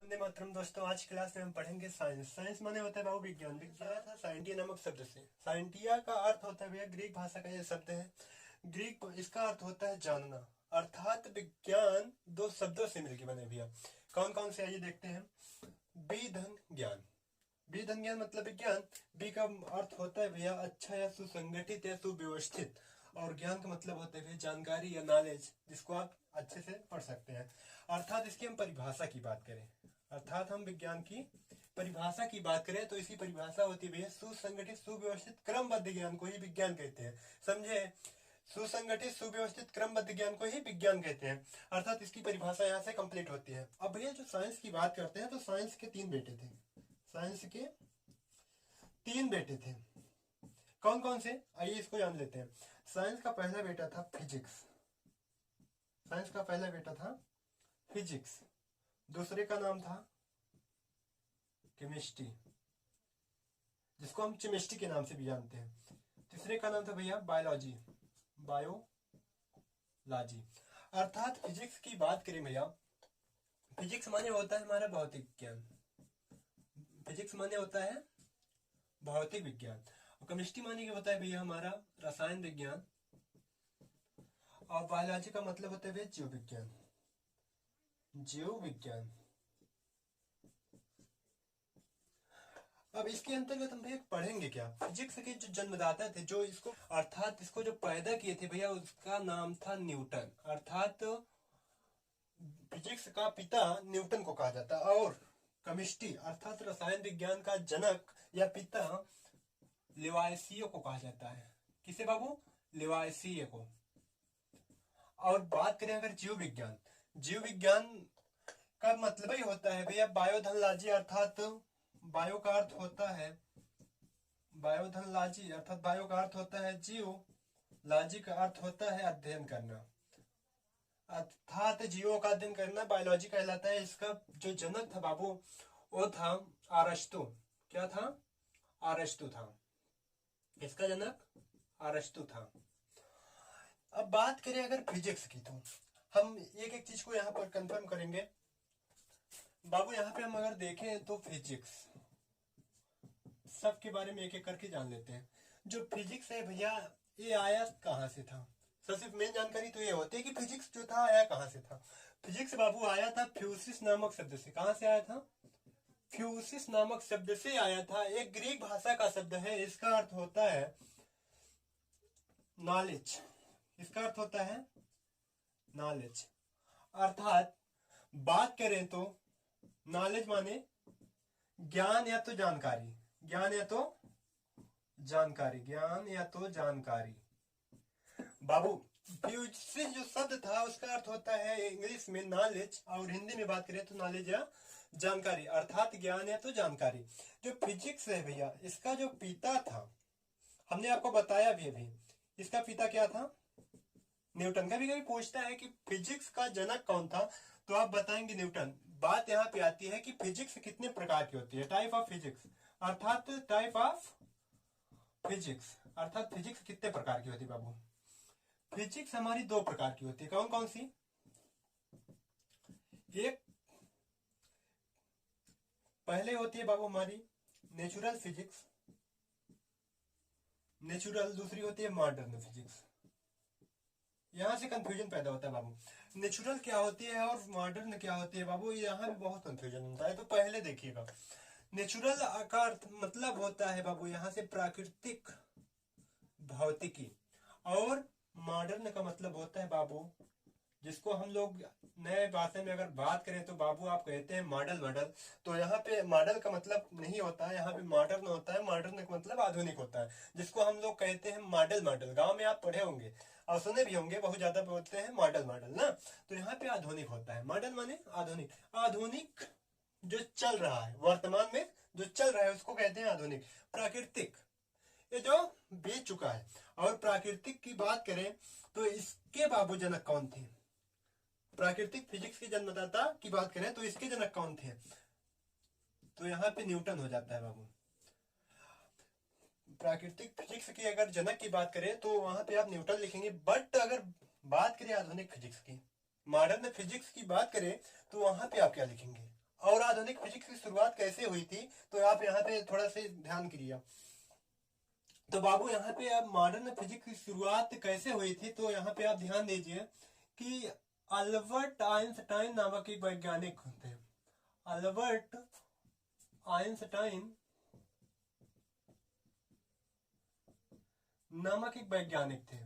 वंदे मातरम। दोस्तों, आज क्लास में हम पढ़ेंगे साइंस। साइंस माने होता है बाबू विज्ञान। विज्ञान था साइंटिया नामक शब्द से। साइंटिया का अर्थ होता है भैया, ग्रीक भाषा का ये शब्द है। ग्रीक इसका अर्थ होता है जानना, अर्थात विज्ञान दो शब्दों से मिलकर बने भैया। कौन कौन से आइए देखते हैं। बी धन ज्ञान। बी धन ज्ञान मतलब विज्ञान। बी का अर्थ होता है भैया अच्छा या सुसंगठित या सुव्यवस्थित। और ज्ञान का मतलब होता है भैया जानकारी या नॉलेज, जिसको आप अच्छे से पढ़ सकते हैं। अर्थात इसकी हम परिभाषा की बात करें, अर्थात हम विज्ञान की परिभाषा की बात करें तो इसकी परिभाषा होती है भैया सुसंगठित सुव्यवस्थित क्रमबद्ध ज्ञान को ही विज्ञान कहते हैं। समझे? सुसंगठित सुव्यवस्थित क्रमबद्ध ज्ञान को ही विज्ञान कहते हैं। अर्थात इसकी परिभाषा यहाँ से कंप्लीट होती है। अब भैया जो साइंस की बात करते हैं तो साइंस के तीन बेटे थे। साइंस के तीन बेटे थे। कौन कौन से, आइए इसको जान लेते हैं। साइंस का पहला बेटा था फिजिक्स। साइंस का पहला बेटा था फिजिक्स। दूसरे का नाम था केमिस्ट्री, जिसको हम केमिस्ट्री के नाम से भी जानते हैं। तीसरे का नाम था भैया बायोलॉजी, बायोलॉजी। अर्थात फिजिक्स की बात करें भैया, फिजिक्स माने होता है हमारा भौतिक ज्ञान। फिजिक्स माने होता है भौतिक विज्ञान। और केमिस्ट्री माने होता है भैया हमारा रसायन विज्ञान। और बायोलॉजी का मतलब होता है भैया जीव विज्ञान। जीव विज्ञान। अब इसके अंतर्गत हम भैया पढ़ेंगे क्या। फिजिक्स के जो जन्मदाता थे, जो इसको अर्थात इसको जो पैदा किए थे भैया, उसका नाम था न्यूटन। अर्थात फिजिक्स का पिता न्यूटन को कहा जाता है। और केमिस्ट्री अर्थात रसायन विज्ञान का जनक या पिता लिवायसियो को कहा जाता है। किसे बाबू? लिवायसियो को। और बात करें अगर जीव विज्ञान, जीव विज्ञान का मतलब ही होता है भैया बायोधनलॉजी। अर्थात बायो का अर्थ होता है बायोधनलॉजी, अर्थात बायो का अर्थ होता है जीव, लॉजी का अर्थ होता है अध्ययन करना। अर्थात जीवों का अध्ययन करना बायोलॉजी कहलाता है। इसका जो जनक था बाबू वो था अरस्तु। क्या था? अरस्तु था। इसका जनक अरस्तु था। अब बात करें अगर फिजिक्स की, तो हम एक एक चीज को यहाँ पर कंफर्म करेंगे बाबू। यहाँ पे हम अगर देखें तो फिजिक्स सबके बारे में एक एक करके जान लेते हैं। जो फिजिक्स है भैया, ये आया कहाँ से था। सबसे मेन जानकारी तो ये होती है कि फिजिक्स जो था आया कहाँ से था। फिजिक्स बाबू आया था फ्यूसिस नामक शब्द से। कहाँ से आया था? फ्यूसिस नामक शब्द से आया था। एक ग्रीक भाषा का शब्द है। इसका अर्थ होता है नॉलेज। इसका अर्थ होता है नॉलेज। अर्थात बात करें तो नॉलेज माने ज्ञान या तो जानकारी, ज्ञान या तो जानकारी, ज्ञान या तो जानकारी। बाबू फ्यूसिस जो शब्द था उसका अर्थ होता है इंग्लिश में नॉलेज, और हिंदी में बात करें तो नॉलेज या जानकारी, अर्थात ज्ञान या तो जानकारी। जो फिजिक्स है भैया, इसका जो पिता था हमने आपको बताया भी अभी। इसका पिता क्या था? न्यूटन। कभी कभी पूछता है कि फिजिक्स का जनक कौन था, तो आप बताएंगे न्यूटन। बात यहाँ पे आती है कि फिजिक्स कितने प्रकार की होती है, टाइप ऑफ फिजिक्स। अर्थात टाइप ऑफ फिजिक्स, अर्थात फिजिक्स कितने प्रकार की होती है बाबू। फिजिक्स हमारी दो प्रकार की होती है। कौन कौन सी? एक पहले होती है बाबू हमारी नेचुरल फिजिक्स, नेचुरल। दूसरी होती है मॉडर्न फिजिक्स। यहां से कंफ्यूजन पैदा होता है बाबू। नेचुरल क्या होती है और मॉडर्न क्या होती है बाबू, यहाँ भी बहुत कंफ्यूजन होता है। तो पहले देखिएगा, नेचुरल का अर्थ मतलब होता है बाबू यहाँ से प्राकृतिक भौतिकी। और मॉडर्न का मतलब होता है बाबू, जिसको हम लोग नए भाषा में अगर बात करें तो बाबू आप कहते हैं मॉडल। मॉडल तो यहाँ पे मॉडल का मतलब नहीं होता है, यहाँ पे मॉडर्न होता है। मॉडर्न का मतलब आधुनिक होता है, जिसको हम लोग कहते हैं मॉडल। मॉडल गांव में आप पढ़े होंगे और सुने भी होंगे, बहुत ज्यादा बोलते हैं मॉडल मॉडल ना। तो यहाँ पे आधुनिक होता है। मॉडल माने आधुनिक। आधुनिक जो चल रहा है वर्तमान में, जो चल रहा है उसको कहते हैं आधुनिक। प्राकृतिक ये जो बीत चुका है। और प्राकृतिक की बात करें तो इसके बाबू जनक कौन थे? प्राकृतिक फिजिक्स के जन्मदाता की बात करें तो इसके जनक कौन थे? तो यहाँ पे न्यूटन हो जाता है बाबू। प्राकृतिक फिजिक्स की अगर जनक की बात करें तो वहां पे आप न्यूटन लिखेंगे। बट अगर बात करें आधुनिक फिजिक्स की, मॉडर्न फिजिक्स की बात करें, तो वहां पे आप क्या लिखेंगे? और आधुनिक फिजिक्स की शुरुआत कैसे हुई थी, तो आप यहाँ पे थोड़ा से ध्यान करिए। तो बाबू यहाँ पे अब मॉडर्न फिजिक्स की शुरुआत कैसे हुई थी, तो यहाँ पे आप ध्यान दीजिए कि अल्बर्ट आइंस्टाइन नामक एक वैज्ञानिक थे। अल्बर्ट आइंस्टाइन नामक एक वैज्ञानिक थे।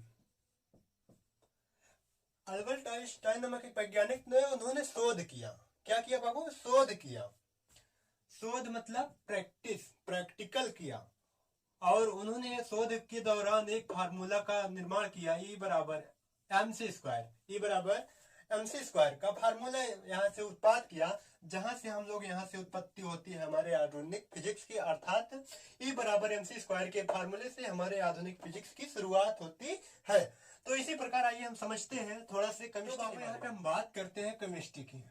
अल्बर्ट आइंस्टाइन नामक एक वैज्ञानिक ने उन्होंने शोध किया। क्या किया बाबू? शोध किया। शोध मतलब प्रैक्टिकल किया। और उन्होंने शोध के दौरान एक फार्मूला का निर्माण किया, E बराबर mc²। E बराबर mc² का फार्मूला यहाँ से उत्पाद किया, जहां से हम लोग यहाँ से उत्पत्ति होती है हमारे आधुनिक फिजिक्स की, अर्थात E बराबर mc² के फार्मूले से हमारे आधुनिक फिजिक्स की शुरुआत होती है। तो इसी प्रकार आइए हम समझते हैं थोड़ा से केमिस्ट्री के बारे में। हम बात करते हैं केमिस्ट्री की।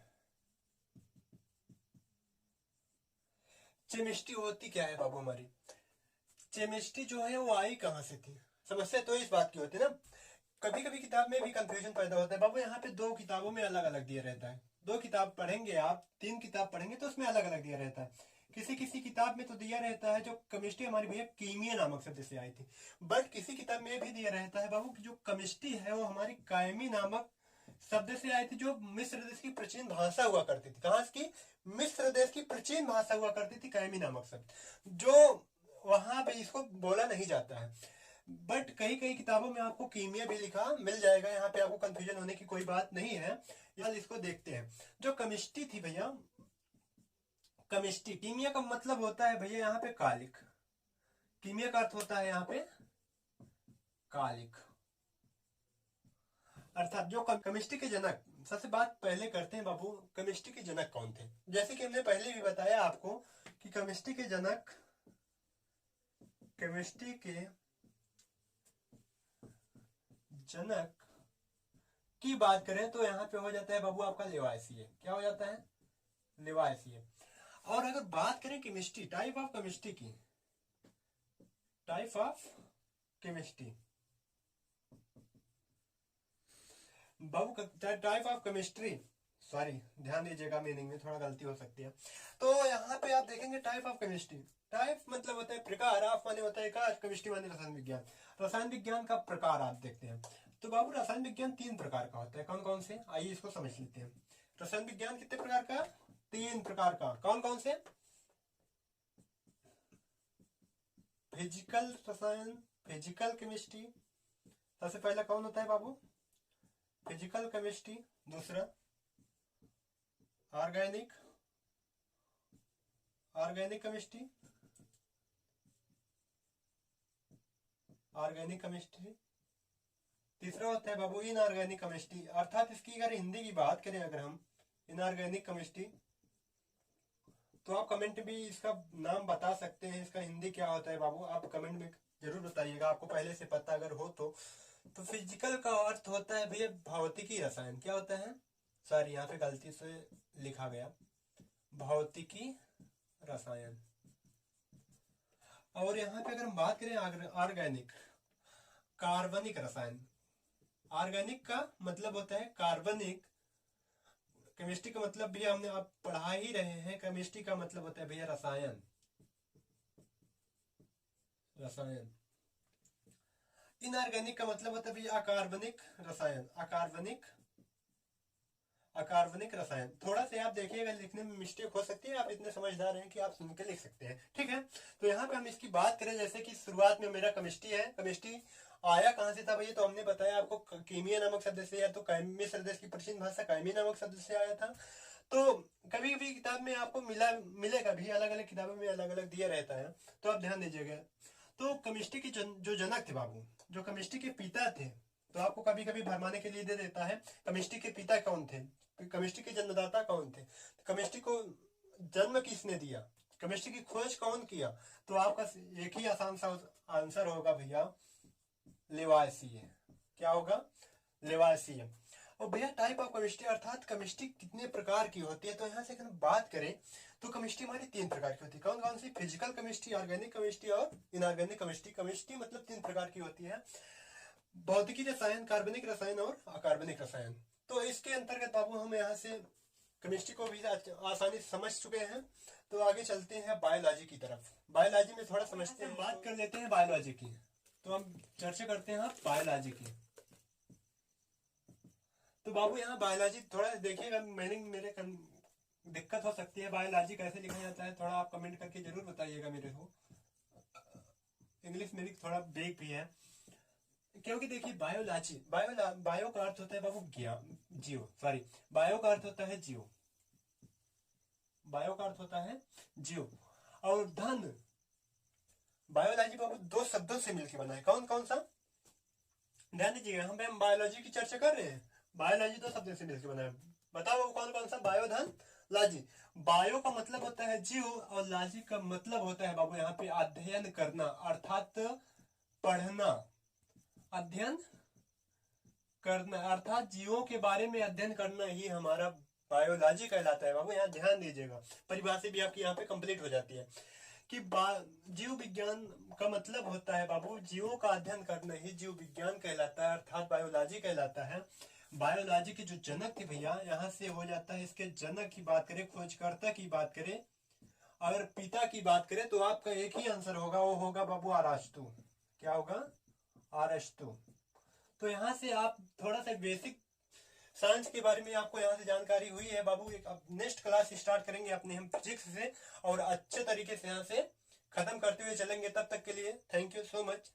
केमिस्ट्री होती क्या है बाबू हमारी? केमिस्ट्री जो है वो आई कहाँ से थी? समस्या तो इस बात की होती है ना, कभी कभी किताब में भी कंफ्यूजन पैदा होता है। बाबू यहाँ पे 2 किताबों में अलग अलग दिया रहता है। 2 किताब पढ़ेंगे आप, 3 किताब पढ़ेंगे तो उसमें अलग अलग दिया रहता है। किसी किसी किताब में तो दिया रहता है जो केमिस्ट्री हमारी भैया कीमिया नामक शब्द से आई थी, बट किसी किताब में भी दिया रहता है बाबू जो केमिस्ट्री है वो हमारी कायमी नामक शब्द से आई थी, जो मिस्र देश की प्राचीन भाषा हुआ करती थी। कहाँ की? मिस्र देश की प्राचीन भाषा हुआ करती थी कायमी नामक शब्द, जो वहां पे इसको बोला नहीं जाता है। बट कई कई किताबों में आपको कीमिया भी लिखा मिल जाएगा, यहाँ पे आपको कंफ्यूजन होने की कोई बात नहीं है। इसको देखते हैं। जो केमिस्ट्री थी भैया, केमिस्ट्री, कीमिया का मतलब होता है भैया यहाँ पे कालिक। कीमिया का अर्थ होता है यहाँ पे कालिक, अर्थात जो केमिस्ट्री के जनक। सबसे बात पहले करते हैं बाबू, केमिस्ट्री के जनक कौन थे? जैसे कि हमने पहले भी बताया आपको कि केमिस्ट्री के जनक, केमिस्ट्री के जनक की बात करें तो यहाँ पे हो जाता है बाबू आपका लेवाइसिए। क्या हो जाता है? लेवाइसिए। और अगर बात करें केमिस्ट्री, टाइप ऑफ केमिस्ट्री की, type of chemistry Babu, type of chemistry, sorry ध्यान दीजिएगा, मीनिंग में थोड़ा गलती हो सकती है। तो यहाँ पे आप देखेंगे टाइप ऑफ केमिस्ट्री, टाइप मतलब होता है प्रकार, ऑफ माने होता है का, केमिस्ट्री माने रसायन विज्ञान। रसायन विज्ञान का प्रकार आप देखते हैं तो बाबू रसायन विज्ञान 3 प्रकार का होता है। कौन कौन से? आइए इसको समझ लेते हैं। रसायन विज्ञान कितने प्रकार का? 3 प्रकार का। कौन कौन से? फिजिकल रसायन, फिजिकल केमिस्ट्री, सबसे पहला कौन होता है बाबू? Physical chemistry. दूसरा organic, organic chemistry, organic chemistry. तीसरा होता है बाबू इनऑर्गेनिक केमिस्ट्री, अर्थात इसकी अगर हिंदी की बात करें अगर हम, इनऑर्गेनिक केमिस्ट्री, तो आप कमेंट भी इसका नाम बता सकते हैं, इसका हिंदी क्या होता है बाबू, आप कमेंट में जरूर बताइएगा, आपको पहले से पता अगर हो तो। फिजिकल का अर्थ होता है भैया भौतिकी रसायन। क्या होता है? सॉरी यहाँ पे गलती से लिखा गया, भौतिकी रसायन। और यहाँ पे अगर हम बात करें ऑर्गेनिक, कार्बनिक रसायन। ऑर्गेनिक का मतलब होता है कार्बनिक, केमिस्ट्री का मतलब भी हमने आप पढ़ा ही रहे हैं, केमिस्ट्री का मतलब होता है भैया रसायन, रसायन। इनऑर्गेनिक का मतलब होता है भैया अकार्बनिक रसायन, अकार्बनिक, अकार्बनिक रसायन। थोड़ा सा आप देखिएगा लिखने में मिस्टेक हो सकती है, आप इतने समझदार हैं कि आप सुन के लिख सकते हैं, ठीक है। तो यहाँ पे हम इसकी बात करें, जैसे कि शुरुआत में मेरा केमिस्ट्री है, केमिस्ट्री आया कहाँ से था भैया, तो हमने बताया आपको कीमिया नामक शब्द से, या तो मिस्र देश की प्राचीन भाषा कायमी नामक शब्द से आया था। तो कभी भी किताब में आपको मिलेगा भी, अलग अलग किताबों में अलग अलग दिया रहता है, तो आप ध्यान दीजिएगा। तो केमिस्ट्री के जो जनक थे बाबू, जो केमिस्ट्री के पिता थे, तो आपको कभी कभी भरमाने के लिए दे देता है केमिस्ट्री के पिता कौन थे, केमिस्ट्री के जन्मदाता कौन थे, केमिस्ट्री को जन्म किसने दिया, केमिस्ट्री की खोज कौन किया, तो आपका एक ही आसान सा आंसर होगा भैया लेवाइसिए। क्या होगा? लेवाइसिए। और भैया टाइप ऑफ केमिस्ट्री, अर्थात केमिस्ट्री कितने प्रकार की होती है, तो यहाँ से अगर हम बात करें तो केमिस्ट्री हमारी 3 प्रकार की होती है। कौन कौन सी? फिजिकल केमिस्ट्री, ऑर्गेनिक केमिस्ट्री और इनऑर्गेनिक केमिस्ट्री। केमिस्ट्री मतलब 3 प्रकार की होती है, भौतिकी रसायन, कार्बनिक रसायन और अकार्बनिक रसायन। तो इसके अंतर्गत बाबू हम यहाँ से केमिस्ट्री को भी आसानी से समझ चुके हैं, तो आगे चलते हैं बायोलॉजी की तरफ। बायोलॉजी में थोड़ा समझते हैं, बात कर लेते हैं बायोलॉजी की। तो हम चर्चा करते हैं बायोलॉजी की। तो बाबू यहाँ बायोलॉजी थोड़ा देखिएगा, मेरे दिक्कत हो सकती है, बायोलॉजी कैसे लिखा जाता है थोड़ा आप कमेंट करके जरूर बताइएगा मेरे को। इंग्लिश मेरी थोड़ा वीक भी है, क्योंकि देखिए बायोलॉजी बायो का अर्थ होता है बाबू जियो, सॉरी, बायो का अर्थ होता है जियो, बायो का अर्थ होता है जियो। और धन, बायोलॉजी बाबू दो शब्दों से मिलकर बना है। कौन कौन सा? ध्यान दीजिएगा, हम बायोलॉजी की चर्चा कर रहे हैं, बायोलॉजी दो शब्दों से मिलकर बना है। बताओ बाबू कौन कौन सा? बायो, धन, लॉजी। बायो का मतलब होता है जीव और लॉजी का मतलब होता है बाबू यहाँ पे अध्ययन करना, अर्थात पढ़ना, अध्ययन करना, अर्थात जीवों के बारे में अध्ययन करना ही हमारा बायोलॉजी कहलाता है बाबू। यहाँ ध्यान दीजिएगा, परिभाषा भी आपकी यहाँ पे कंप्लीट हो जाती है कि जीव विज्ञान का मतलब होता है बाबू जीवों का अध्ययन करना ही जीव विज्ञान कहलाता है, अर्थात बायोलॉजी कहलाता है। बायोलॉजी के जो जनक थे भैया, यहाँ से हो जाता है, इसके जनक की बात करें, खोजकर्ता की बात करें, अगर पिता की बात करें तो आपका एक ही आंसर होगा, वो होगा बाबू अरस्तू। क्या होगा? अरस्तू। तो यहाँ से आप थोड़ा सा बेसिक साइंस के बारे में आपको यहाँ से जानकारी हुई है बाबू। एक अब नेक्स्ट क्लास स्टार्ट करेंगे अपने हम फिजिक्स से, और अच्छे तरीके से यहाँ से खत्म करते हुए चलेंगे। तब तक के लिए थैंक यू सो मच।